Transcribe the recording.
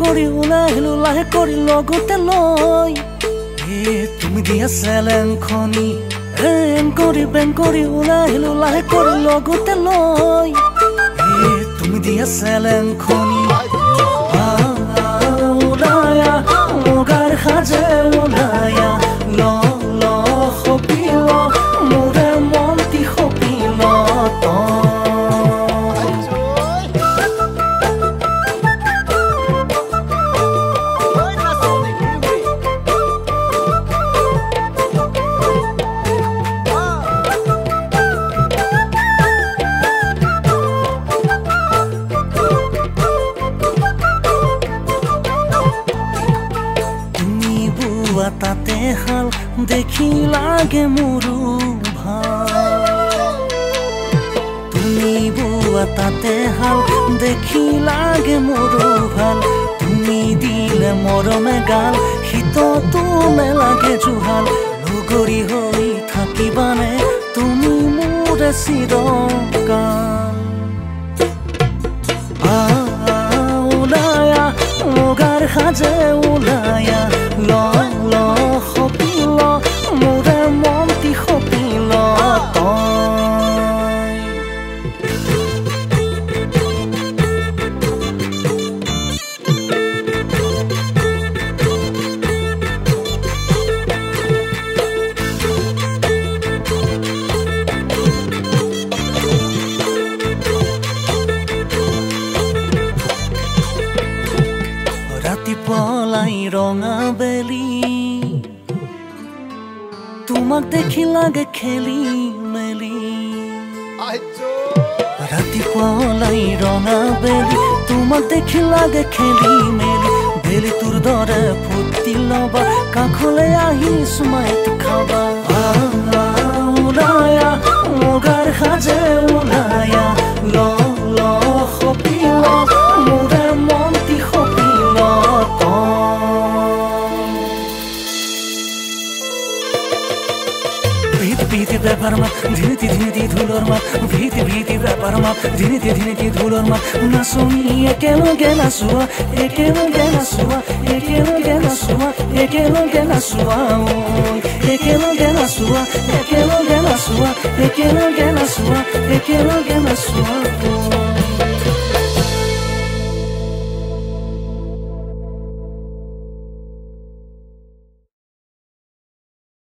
কৰি ওলাই আহিলো লাহে কৰি লগতে লৈ তুমি দিয়া চেলেংখনি বেং কৰি ওলাই আহিলো লাহে কৰি লগতে লৈ তুমি দিয়া চেলেংখনি ওলায়া মুগাৰ সাজে ওলায়া ল ল সপিল মোৰে মনটি সপিল তাতে হাল দেখি লাগে মোৰো ভাল তুমি বুৱা তাতে হাল দেখি লাগে মোৰো ভাল তুমি দিলে মৰমে গাল শীততো নেলাগে জুহাল লগৰী হৈ থাকিবানে তুমি মোৰে চিৰকাল ওলায়া মুগাৰ সাজে ওলায়া ল ল সপিল মোৰে মনটি সপিল পলাই ৰঙা বেলি তোমাক দেখি লাগে খেলি মেলি ৰাতিপুৱালাই ৰঙা বেলি তোমাক দেখি লাগে খেলি মেলি বেলি তোৰ দৰে ফুটি ল'বা কাষলৈ আহি চুমাই খাবা ওলায়া মুগাৰ সাজে ওলায়া ল ল সপিল মোৰে মনটি সপিল ভীতি ব্যাপাৰ মা ধীৰে ধুলোৰ মা ভীতি ব্যাপাৰ মা ধীৰে ধুলোৰ মা নাচনি একেলগে নাচোৱা একেলগে নাচোৱা একেলগে নাচোৱা একেলগে নাচোৱা একেলগে নাচোৱা একেলগে নাচোৱা একেলগে নাচোৱা একেলগে নাচোৱা